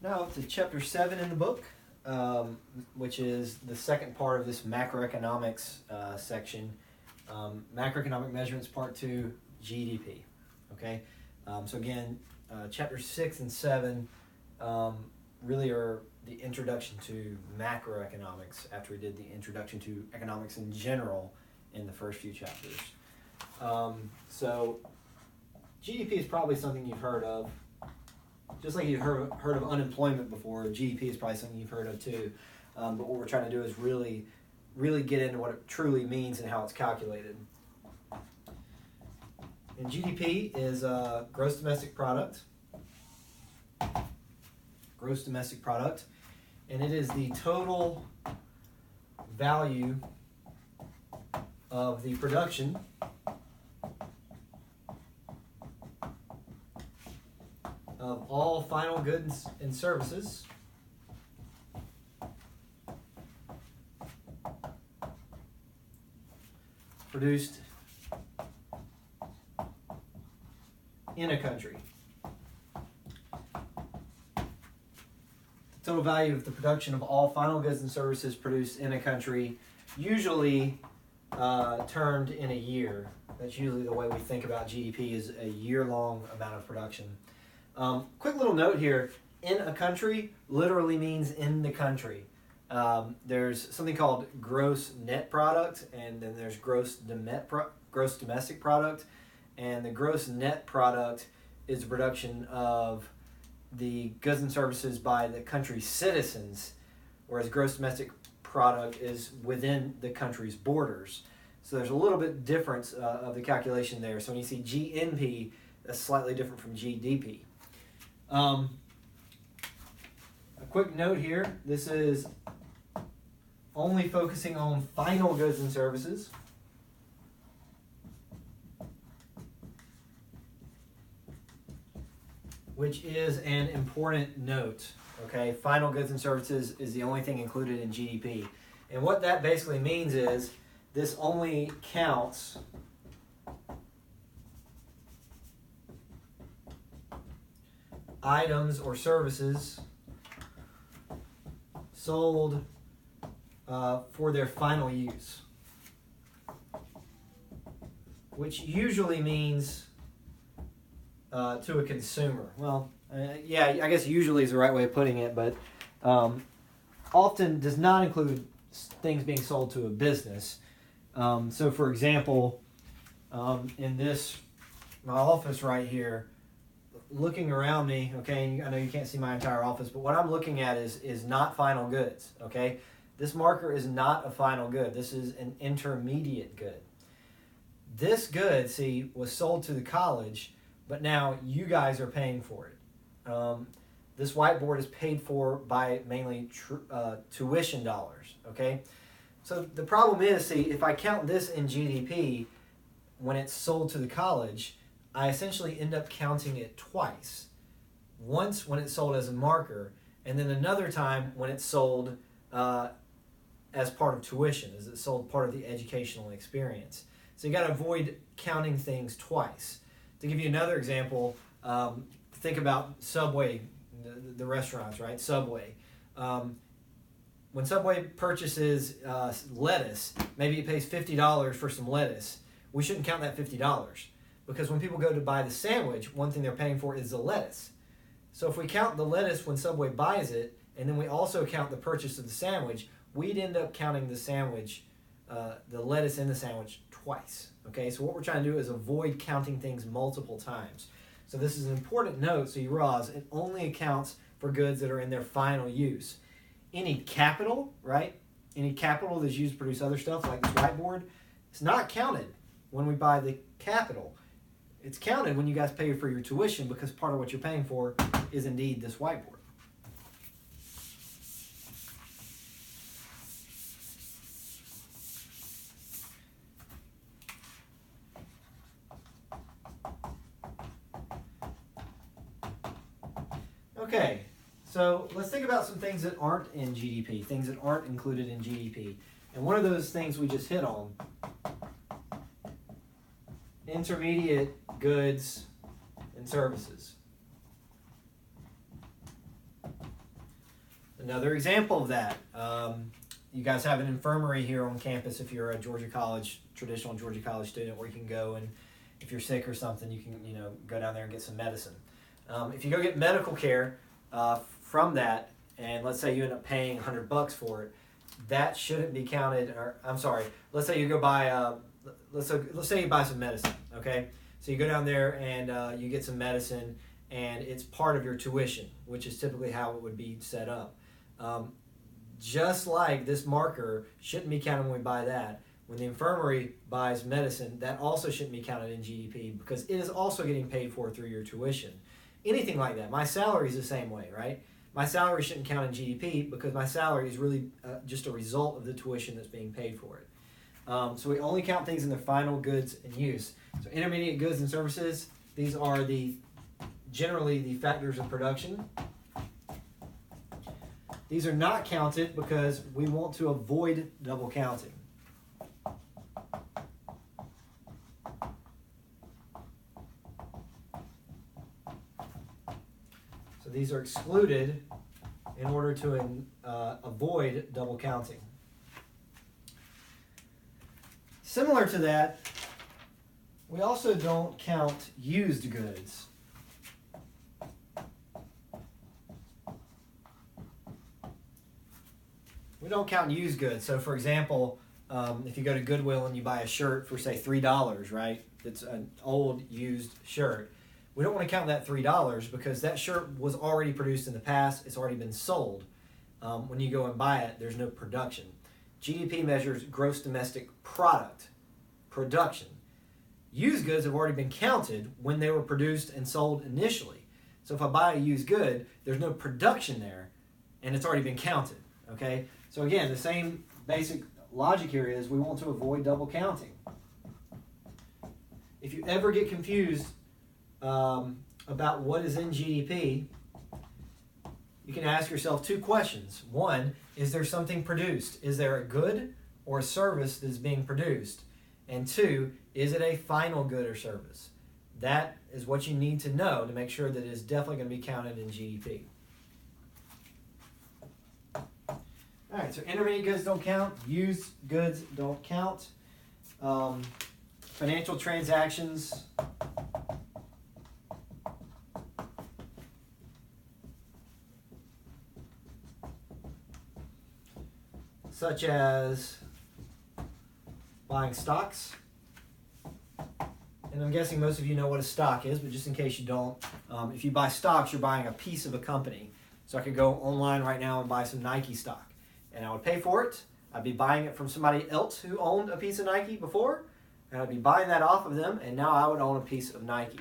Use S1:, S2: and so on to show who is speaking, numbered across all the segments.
S1: Now to chapter 7 in the book, which is the second part of this macroeconomics section. Macroeconomic measurements, part 2, GDP. Okay, so again, chapter 6 and 7 really are the introduction to macroeconomics after we did the introduction to economics in general in the first few chapters. So GDP is probably something you've heard of. Just like you've heard of unemployment before, GDP is probably something you've heard of too. But what we're trying to do is really get into what it truly means and how it's calculated. And GDP is gross domestic product. Gross domestic product. And it is the total value of the production of all final goods and services produced in a country. The total value of the production of all final goods and services produced in a country, usually termed in a year. That's usually the way we think about GDP, is a year-long amount of production. Quick little note here, in a country literally means in the country. There's something called gross net product, and then there's gross domestic product. And the gross net product is the production of the goods and services by the country's citizens, whereas gross domestic product is within the country's borders. So there's a little bit difference of the calculation there. So when you see GNP, that's slightly different from GDP. A quick note here, this is only focusing on final goods and services. Which is an important note, okay? Final goods and services is the only thing included in GDP. And what that basically means is this only counts items or services sold for their final use, which usually means to a consumer. Well, yeah, I guess usually is the right way of putting it, but often does not include things being sold to a business. So for example, in my office right here, looking around me, okay, I know you can't see my entire office, but what I'm looking at is not final goods, okay? This marker is not a final good. This is an intermediate good. This good, see, was sold to the college, but now you guys are paying for it. This whiteboard is paid for by mainly tuition dollars, okay? So the problem is, see, if I count this in GDP, when it's sold to the college, I essentially end up counting it twice. Once when it's sold as a marker, and then another time when it's sold as part of tuition, as it's sold part of the educational experience. So you got to avoid counting things twice. To give you another example, think about Subway, the restaurants, right? Subway. When Subway purchases lettuce, maybe it pays $50 for some lettuce. We shouldn't count that $50 because when people go to buy the sandwich, one thing they're paying for is the lettuce. So if we count the lettuce when Subway buys it, and then we also count the purchase of the sandwich, we'd end up counting the sandwich, the lettuce in the sandwich twice. Okay, so what we're trying to do is avoid counting things multiple times. So this is an important note, so you realize it only accounts for goods that are in their final use. Any capital, right? Any capital that's used to produce other stuff like this whiteboard, it's not counted when we buy the capital. It's counted when you guys pay for your tuition because part of what you're paying for is indeed this whiteboard. Okay, so let's think about some things that aren't in GDP, things that aren't included in GDP. And one of those things we just hit on, intermediate goods and services. Another example of that, you guys have an infirmary here on campus if you're a traditional Georgia College student, where you can go and if you're sick or something, you can go down there and get some medicine. If you go get medical care from that, and let's say you end up paying $100 for it, that shouldn't be counted. Or I'm sorry, let's say you go buy let's say you buy some medicine. Okay, so you go down there and you get some medicine, and it's part of your tuition, which is typically how it would be set up. Just like this marker shouldn't be counted when we buy that. When the infirmary buys medicine, that also shouldn't be counted in GDP because it is also getting paid for through your tuition. Anything like that. My salary is the same way, right? My salary shouldn't count in GDP because my salary is really just a result of the tuition that's being paid for it. So we only count things in their final goods and use. So intermediate goods and services, these are generally the factors of production. These are not counted because we want to avoid double counting. So these are excluded in order to avoid double counting. Similar to that, we also don't count used goods. We don't count used goods. So for example, if you go to Goodwill and you buy a shirt for say $3, right? It's an old used shirt. We don't want to count that $3 because that shirt was already produced in the past. It's already been sold. When you go and buy it, there's no production. GDP measures gross domestic product, production. Used goods have already been counted when they were produced and sold initially. So if I buy a used good, there's no production there, and it's already been counted. Okay? So again, the same basic logic here is we want to avoid double counting. If you ever get confused about what is in GDP, you can ask yourself two questions. One, is there something produced? Is there a good or a service that is being produced? And two, is it a final good or service? That is what you need to know to make sure that it is definitely going to be counted in GDP. All right, so intermediate goods don't count. Used goods don't count. Financial transactions. Such as buying stocks. And I'm guessing most of you know what a stock is, but just in case you don't, if you buy stocks, you're buying a piece of a company. So I could go online right now and buy some Nike stock. And I would pay for it. I'd be buying it from somebody else who owned a piece of Nike before. And I'd be buying that off of them, and now I would own a piece of Nike.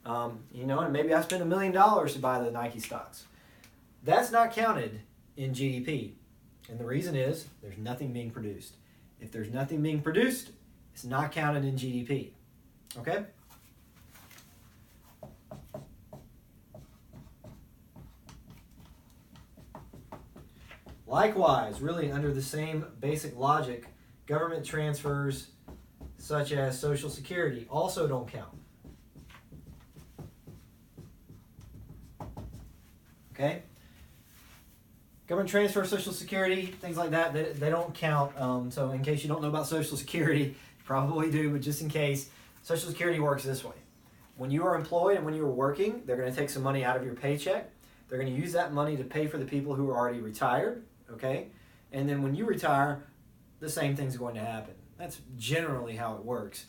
S1: And maybe I spent $1 million to buy the Nike stocks. That's not counted in GDP. And the reason is there's nothing being produced. If there's nothing being produced, it's not counted in GDP. Okay? Likewise, really under the same basic logic, government transfers such as Social Security also don't count. Okay? Government transfer, Social Security, things like that, they don't count. So in case you don't know about Social Security, you probably do, but just in case, Social Security works this way. When you are employed and when you are working, they're going to take some money out of your paycheck. They're going to use that money to pay for the people who are already retired, okay? And then when you retire, the same thing's going to happen. That's generally how it works.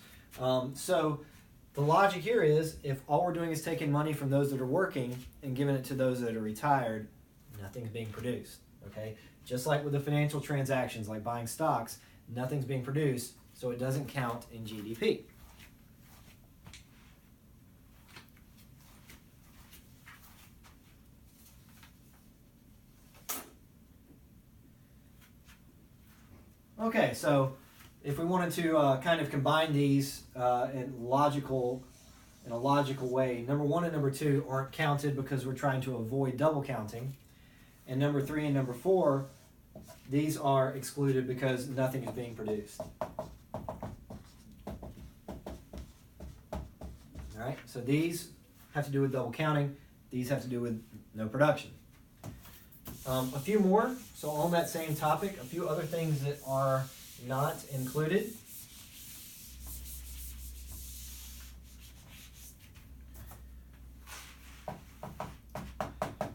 S1: So the logic here is if all we're doing is taking money from those that are working and giving it to those that are retired, nothing's being produced, okay? Just like with the financial transactions, like buying stocks, nothing's being produced, so it doesn't count in GDP. Okay, so if we wanted to kind of combine these in a logical way, number 1 and number 2 aren't counted because we're trying to avoid double counting. And number 3 and number 4, these are excluded because nothing is being produced. All right, so these have to do with double counting. These have to do with no production. A few more, so on that same topic, a few other things that are not included.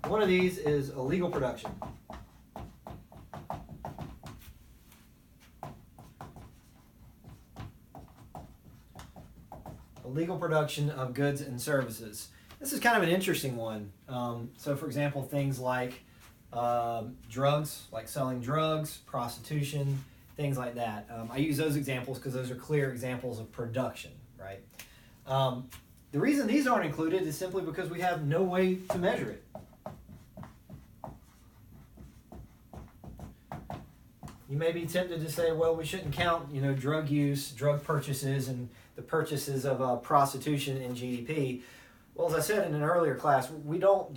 S1: One of these is illegal production. Illegal production of goods and services. This is kind of an interesting one. So for example, things like drugs, like selling drugs, prostitution, things like that. I use those examples because those are clear examples of production, right? The reason these aren't included is simply because we have no way to measure it. You may be tempted to say, well, we shouldn't count, drug use, drug purchases, and the purchases of prostitution in GDP. Well, as I said in an earlier class, we don't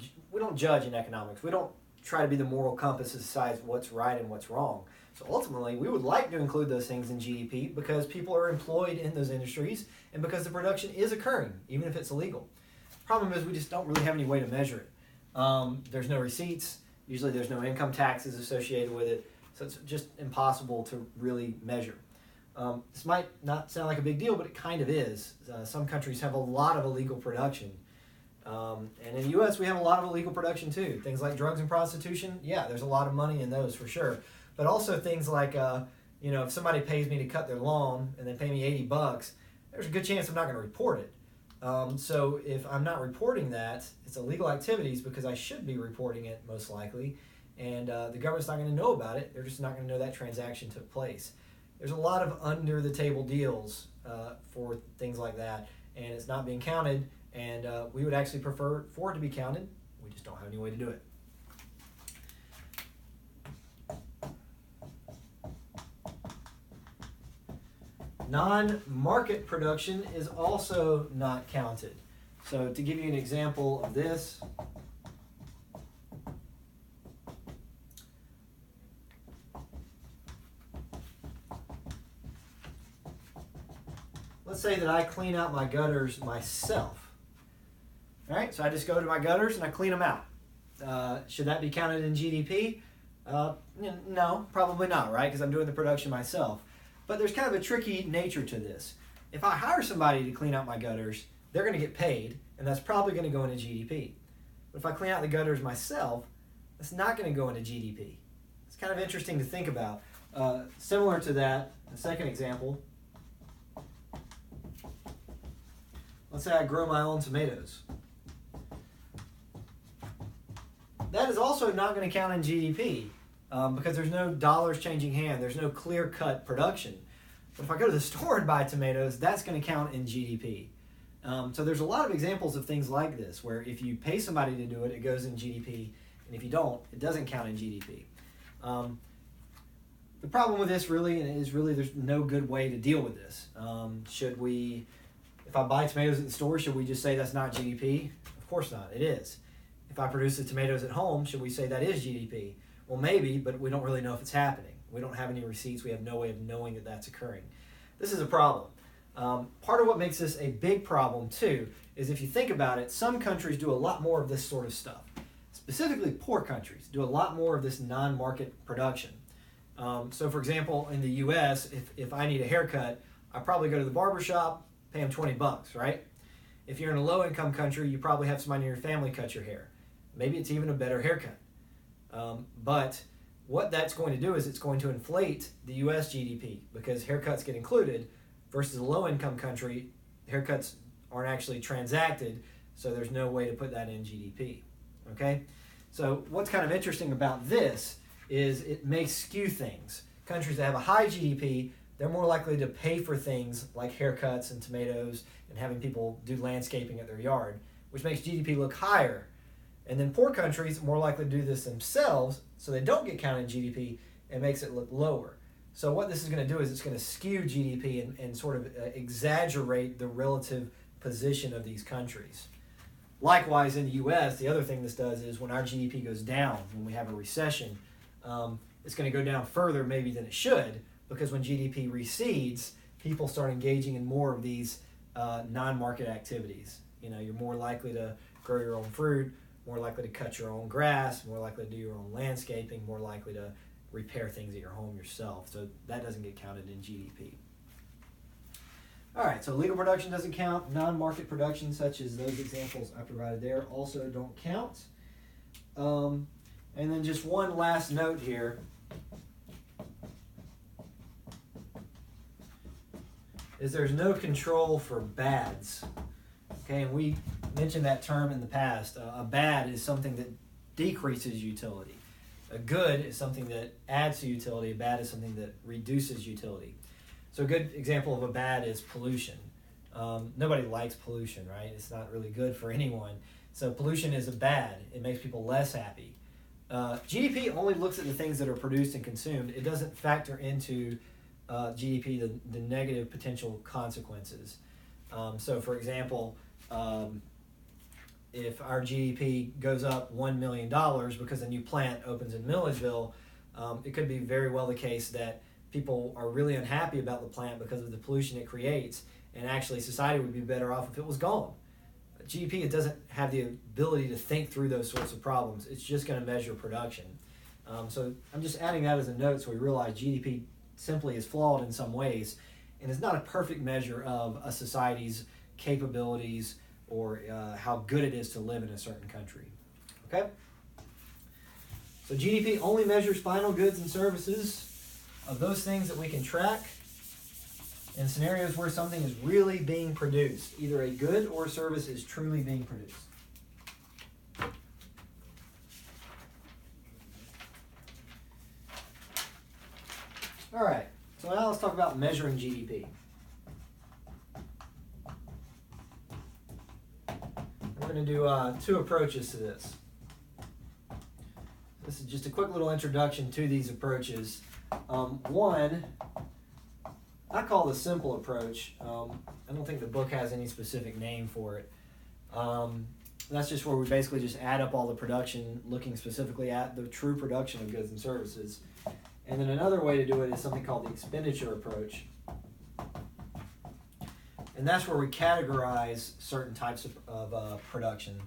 S1: judge in economics. We don't try to be the moral compass that decides what's right and what's wrong. So ultimately, we would like to include those things in GDP because people are employed in those industries and because the production is occurring, even if it's illegal. Problem is we just don't really have any way to measure it. There's no receipts. Usually there's no income taxes associated with it. So it's just impossible to really measure. This might not sound like a big deal, but it kind of is. Some countries have a lot of illegal production. And in the U.S., we have a lot of illegal production too. Things like drugs and prostitution, yeah, there's a lot of money in those for sure. But also things like, if somebody pays me to cut their lawn and they pay me $80, there's a good chance I'm not going to report it. So if I'm not reporting that, it's illegal activities because I should be reporting it most likely. And the government's not going to know about it. They're just not going to know that transaction took place. There's a lot of under-the-table deals for things like that, and it's not being counted, and we would actually prefer for it to be counted. We just don't have any way to do it. Non-market production is also not counted. So to give you an example of this, let's say that I clean out my gutters myself. All right, so I just go to my gutters and I clean them out. Should that be counted in GDP? No, probably not, right? Because I'm doing the production myself. But there's kind of a tricky nature to this. If I hire somebody to clean out my gutters, they're going to get paid, and that's probably going to go into GDP. But if I clean out the gutters myself, that's not going to go into GDP. It's kind of interesting to think about. Similar to that, the second example, let's say I grow my own tomatoes. That is also not going to count in GDP because there's no dollars changing hand. There's no clear-cut production. But if I go to the store and buy tomatoes, that's going to count in GDP. So there's a lot of examples of things like this where if you pay somebody to do it, it goes in GDP, and if you don't, it doesn't count in GDP. The problem with this really there's no good way to deal with this. If I buy tomatoes at the store, should we just say that's not GDP? Of course not, it is. If I produce the tomatoes at home, should we say that is GDP? Well, maybe, but we don't really know if it's happening. We don't have any receipts. We have no way of knowing that that's occurring. This is a problem. Part of what makes this a big problem, too, is if you think about it, some countries do a lot more of this sort of stuff. Specifically, poor countries do a lot more of this non-market production. So, for example, in the U.S., if I need a haircut, I probably go to the barber shop, pay them $20, right? If you're in a low-income country, you probably have somebody in your family cut your hair. Maybe it's even a better haircut. But what that's going to do is it's going to inflate the U.S. GDP because haircuts get included versus a low-income country, haircuts aren't actually transacted, so there's no way to put that in GDP. Okay? So what's kind of interesting about this is it may skew things. Countries that have a high GDP, they're more likely to pay for things like haircuts and tomatoes and having people do landscaping at their yard, which makes GDP look higher. And then poor countries are more likely to do this themselves, so they don't get counted in GDP and makes it look lower. So what this is going to do is it's going to skew GDP and sort of exaggerate the relative position of these countries. Likewise, in the U.S., the other thing this does is when our GDP goes down, when we have a recession, it's going to go down further maybe than it should, because when GDP recedes, people start engaging in more of these non-market activities. You're more likely to grow your own fruit, more likely to cut your own grass, more likely to do your own landscaping, more likely to repair things at your home yourself. So that doesn't get counted in GDP. All right, so legal production doesn't count. Non-market production, such as those examples I provided there, also don't count. And then just one last note here. Is there's no control for bads. Okay, and we mentioned that term in the past. A bad is something that decreases utility. A good is something that adds to utility. A bad is something that reduces utility. So a good example of a bad is pollution. Nobody likes pollution, right? It's not really good for anyone. So pollution is a bad. It makes people less happy. GDP only looks at the things that are produced and consumed. It doesn't factor into GDP the negative potential consequences. So for example, if our GDP goes up $1 million because a new plant opens in Milledgeville, it could be very well the case that people are really unhappy about the plant because of the pollution it creates, and actually society would be better off if it was gone. GDP, it doesn't have the ability to think through those sorts of problems. It's just going to measure production. So I'm just adding that as a note so we realize GDP simply is flawed in some ways and is not a perfect measure of a society's capabilities or how good it is to live in a certain country. Okay? So GDP only measures final goods and services of those things that we can track in scenarios where something is really being produced. Either a good or service is truly being produced. All right, so now let's talk about measuring GDP. We're going to do two approaches to this. This is just a quick little introduction to these approaches. One, I call the simple approach. I don't think the book has any specific name for it. That's just where we basically just add up all the production, looking specifically at the true production of goods and services. And then another way to do it is something called the Expenditure Approach. And that's where we categorize certain types of production.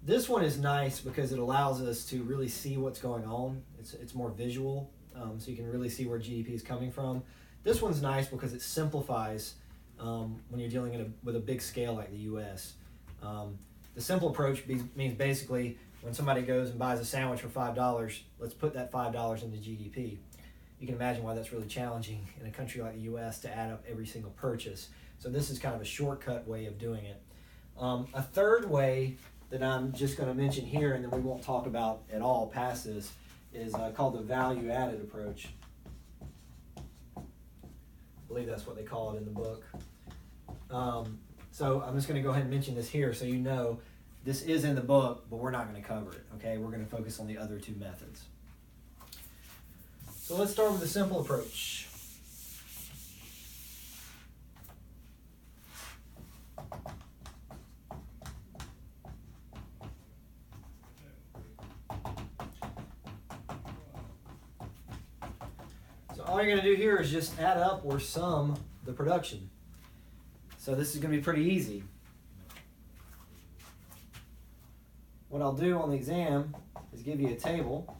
S1: This one is nice because it allows us to really see what's going on. It's more visual, so you can really see where GDP is coming from. This one's nice because it simplifies when you're dealing with a big scale like the U.S. The simple approach means basically when somebody goes and buys a sandwich for $5, let's put that $5 into GDP. You can imagine why that's really challenging in a country like the U.S. to add up every single purchase. So this is kind of a shortcut way of doing it. A third way that I'm just going to mention here, and then we won't talk about at all past this, is called the value-added approach. I believe that's what they call it in the book. So I'm just going to go ahead and mention this here so you know this is in the book, but we're not going to cover it. Okay, we're going to focus on the other two methods. So let's start with the simple approach. So all you're going to do here is just add up or sum the production. So this is going to be pretty easy. What I'll do on the exam is give you a table.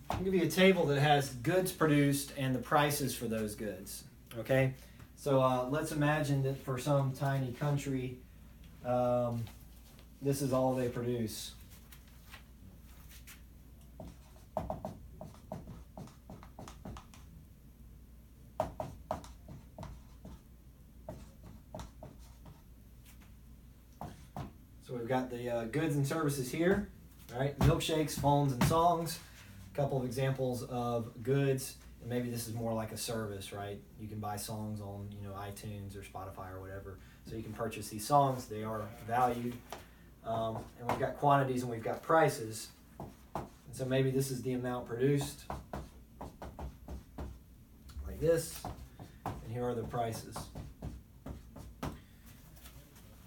S1: I'll give you a table that has goods produced and the prices for those goods. Okay, so let's imagine that for some tiny country, this is all they produce. So we've got the goods and services here, right? Milkshakes, phones, and songs. A couple of examples of goods, and maybe this is more like a service, right? You can buy songs on, iTunes or Spotify or whatever. So you can purchase these songs. They are valued. And we've got quantities and we've got prices. And so maybe this is the amount produced, like this, and here are the prices.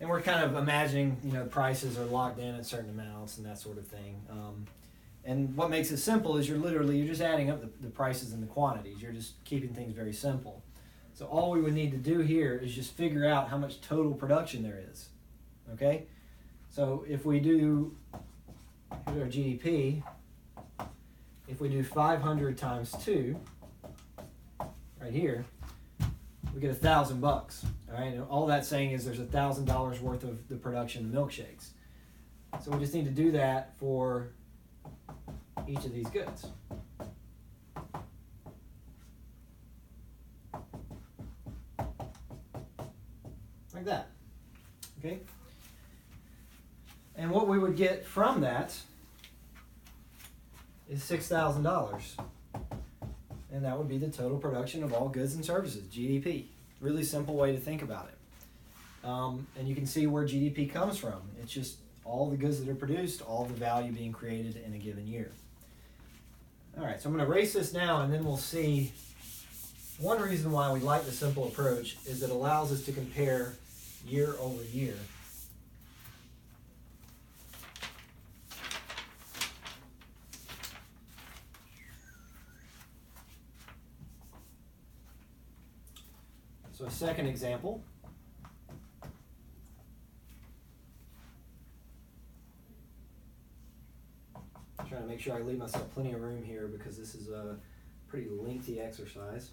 S1: and we're kind of imagining, prices are locked in at certain amounts and that sort of thing. And what makes it simple is you're just adding up the prices and the quantities. You're just keeping things very simple. So all we would need to do here is just figure out how much total production there is. Okay? So if we do, here's our GDP, if we do 500 times 2, right here, we get $1,000. All right, and all that's saying is there's $1,000 worth of the production of milkshakes. So we just need to do that for each of these goods. Like that. Okay? And what we would get from that is $6,000. And that would be the total production of all goods and services, GDP. Really simple way to think about it. And you can see where GDP comes from. It's just all the goods that are produced, all the value being created in a given year. All right, so I'm going to erase this now, and then we'll see one reason why we like the simple approach is it allows us to compare year over year. So a second example. I'm trying to make sure I leave myself plenty of room here because this is a pretty lengthy exercise.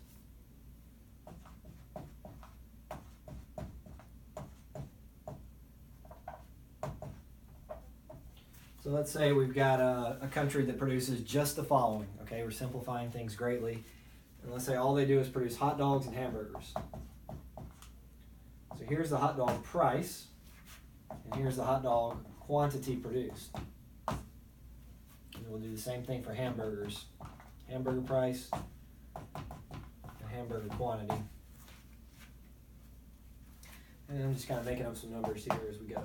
S1: So let's say we've got a country that produces just the following. Okay, we're simplifying things greatly. And let's say all they do is produce hot dogs and hamburgers. So here's the hot dog price, and here's the hot dog quantity produced. And we'll do the same thing for hamburgers. Hamburger price and hamburger quantity. And I'm just kind of making up some numbers here as we go.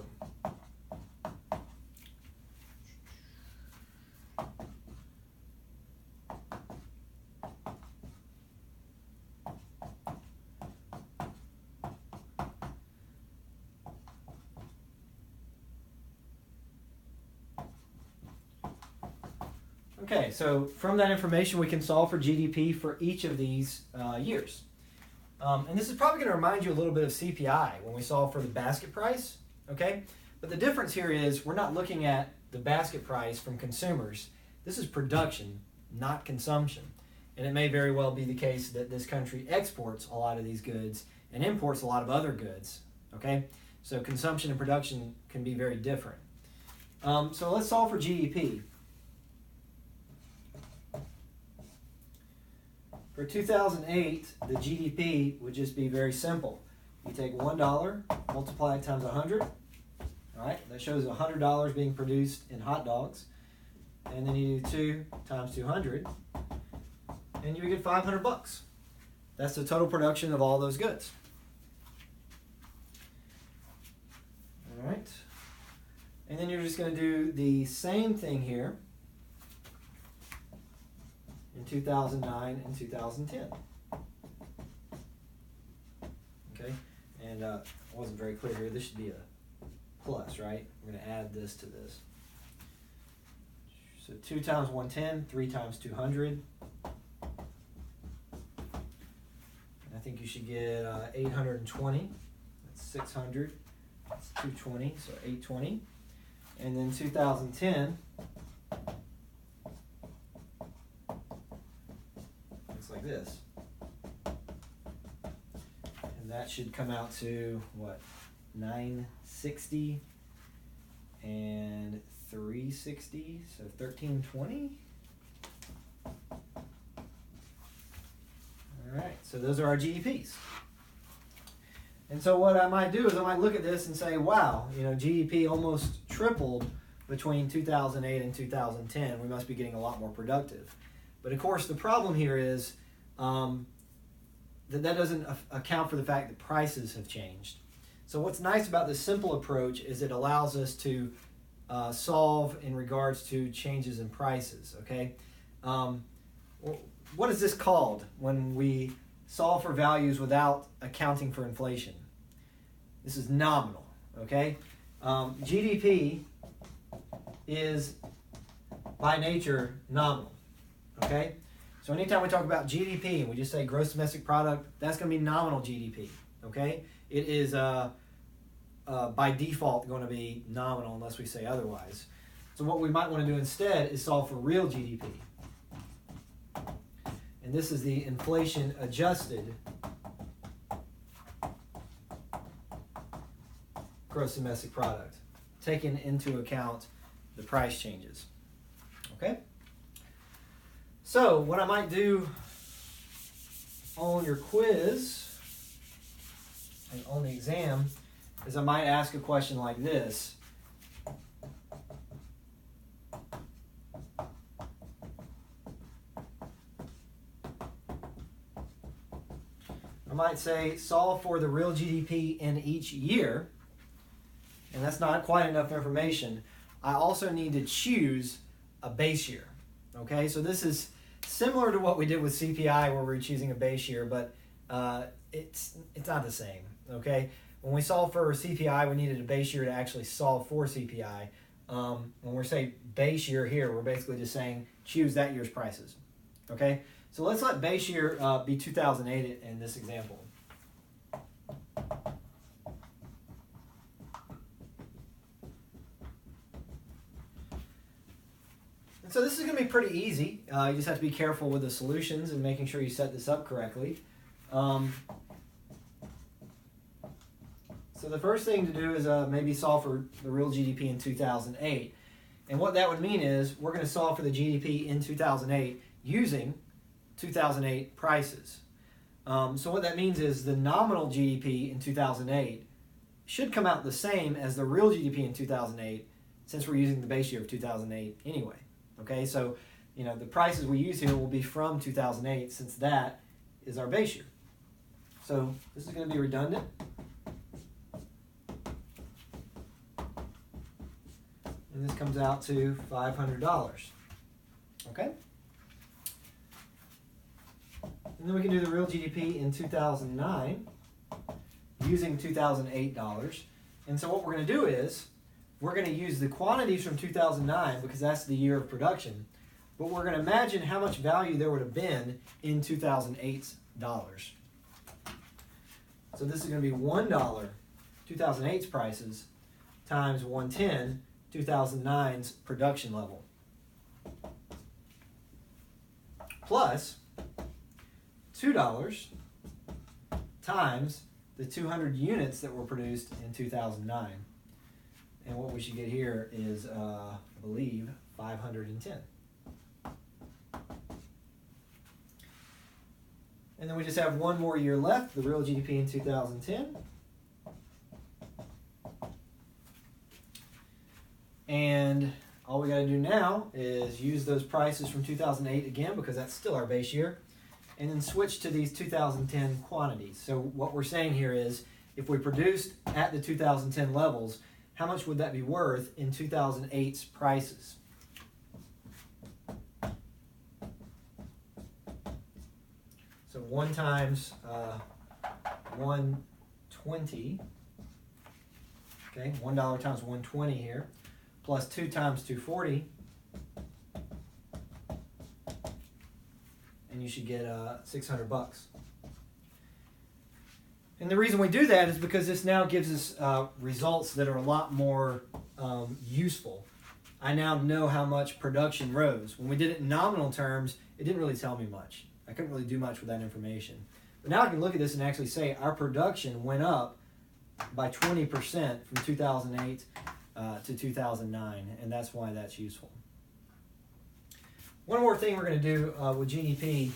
S1: Okay, so from that information we can solve for GDP for each of these years. And this is probably going to remind you a little bit of CPI when we solve for the basket price, okay? But the difference here is we're not looking at the basket price from consumers. This is production, not consumption. And it may very well be the case that this country exports a lot of these goods and imports a lot of other goods, okay? So consumption and production can be very different. So let's solve for GDP. For 2008, the GDP would just be very simple. You take $1, multiply it times 100. All right, that shows $100 being produced in hot dogs. And then you do 2 times 200, and you get $500. That's the total production of all those goods. All right. And then you're just going to do the same thing here in 2009 and 2010. Okay, and I wasn't very clear here. This should be a plus, right? We're going to add this to this. So 2 times 110, 3 times 200. And I think you should get 820. That's 600. That's 220, so 820. And then 2010. Like this, and that should come out to what, 960 and 360, so 1320. All right, so those are our GDPs. And so what I might do is I might look at this and say, wow, GDP almost tripled between 2008 and 2010. We must be getting a lot more productive. But of course, the problem here is that doesn't account for the fact that prices have changed. So what's nice about this simple approach is it allows us to solve in regards to changes in prices, okay? What is this called when we solve for values without accounting for inflation? This is nominal, Okay, GDP is by nature nominal. Okay, so anytime we talk about GDP and we just say gross domestic product, that's going to be nominal GDP. Okay, it is by default going to be nominal unless we say otherwise. So what we might want to do instead is solve for real GDP. And this is the inflation adjusted gross domestic product, taking into account the price changes. Okay? So what I might do on your quiz and on the exam is I might ask a question like this. I might say solve for the real GDP in each year, and that's not quite enough information. I also need to choose a base year. Okay, so this is similar to what we did with CPI where we're choosing a base year, but it's not the same. Okay, when we solve for CPI, we needed a base year to actually solve for CPI. When we're saying base year here, we're basically just saying choose that year's prices. Okay, so let's let base year be 2008 in this example. And so this is going to be pretty easy. You just have to be careful with the solutions and making sure you set this up correctly. So the first thing to do is maybe solve for the real GDP in 2008. And what that would mean is we're going to solve for the GDP in 2008 using 2008 prices. So what that means is the nominal GDP in 2008 should come out the same as the real GDP in 2008 since we're using the base year of 2008 anyway. Okay, so the prices we use here will be from 2008 since that is our base year. So this is going to be redundant. And this comes out to $500. Okay? And then we can do the real GDP in 2009 using 2008 dollars. And so what we're going to do is we're going to use the quantities from 2009 because that's the year of production. But we're going to imagine how much value there would have been in 2008's dollars. So this is going to be $1, 2008's prices, times 110, 2009's production level, plus $2 times the 200 units that were produced in 2009. And what we should get here is, I believe, 510. And then we just have one more year left, the real GDP in 2010. And all we got to do now is use those prices from 2008 again because that's still our base year, and then switch to these 2010 quantities. So what we're saying here is if we produced at the 2010 levels, how much would that be worth in 2008's prices? So 1 times 120, okay, $1 times 120 here, plus 2 times 240, and you should get $600. And the reason we do that is because this now gives us results that are a lot more useful. I now know how much production rose. When we did it in nominal terms, it didn't really tell me much. I couldn't really do much with that information. But now I can look at this and actually say our production went up by 20% from 2008 to 2009, and that's why that's useful. One more thing we're going to do with GDP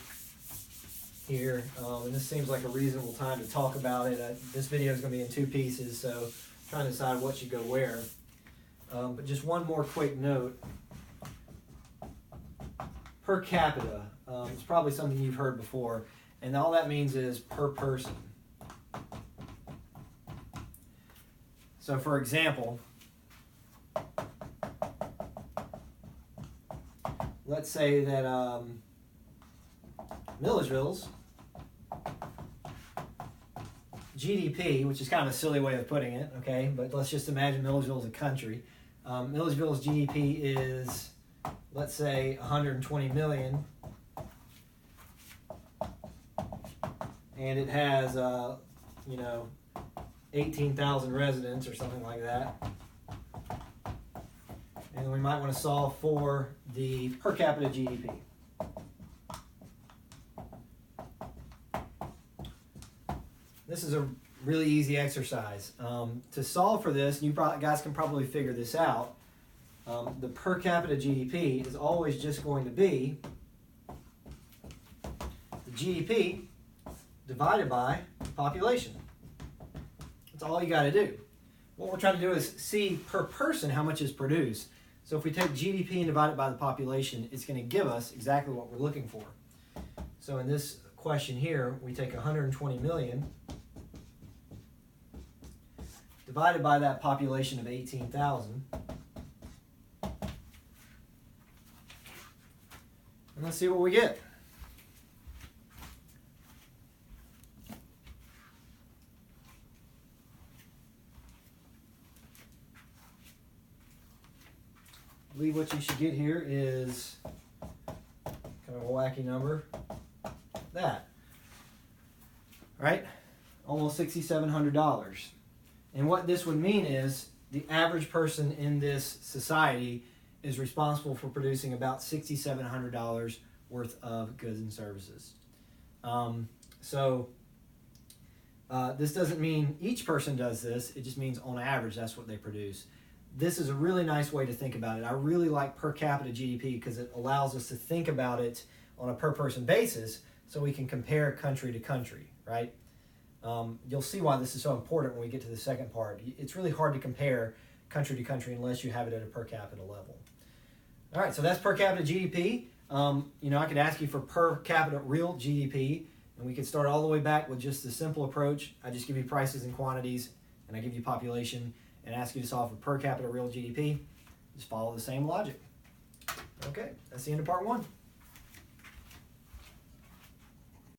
S1: here, and this seems like a reasonable time to talk about it. This video is going to be in 2 pieces, so I'm trying to decide what should go where. But just one more quick note. Per capita, it's probably something you've heard before, and all that means is per person. So for example, let's say that Millersville's GDP, which is kind of a silly way of putting it, okay, but let's just imagine Millersville is a country. Millersville's GDP is, let's say, 120 million, and it has, 18,000 residents or something like that. And we might want to solve for the per capita GDP. This is a really easy exercise. To solve for this, you guys can probably figure this out. The per capita GDP is always just going to be the GDP divided by population. That's all you got to do. What we're trying to do is see per person how much is produced. So if we take GDP and divide it by the population, it's going to give us exactly what we're looking for. So in this question here, we take 120 million divided by that population of 18,000. And let's see what we get. I believe what you should get here is kind of a wacky number. That. Right? Almost $6,700. And what this would mean is the average person in this society is responsible for producing about $6,700 worth of goods and services. This doesn't mean each person does this. It just means on average that's what they produce. This is a really nice way to think about it. I really like per capita GDP because it allows us to think about it on a per person basis so we can compare country to country, right? You'll see why this is so important when we get to the second part. It's really hard to compare country to country unless you have it at a per capita level. All right, so that's per capita GDP. I could ask you for per capita real GDP, and we could start all the way back with just the simple approach. I just give you prices and quantities, and I give you population, and ask you to solve for per capita real GDP. Just follow the same logic. Okay, that's the end of part 1.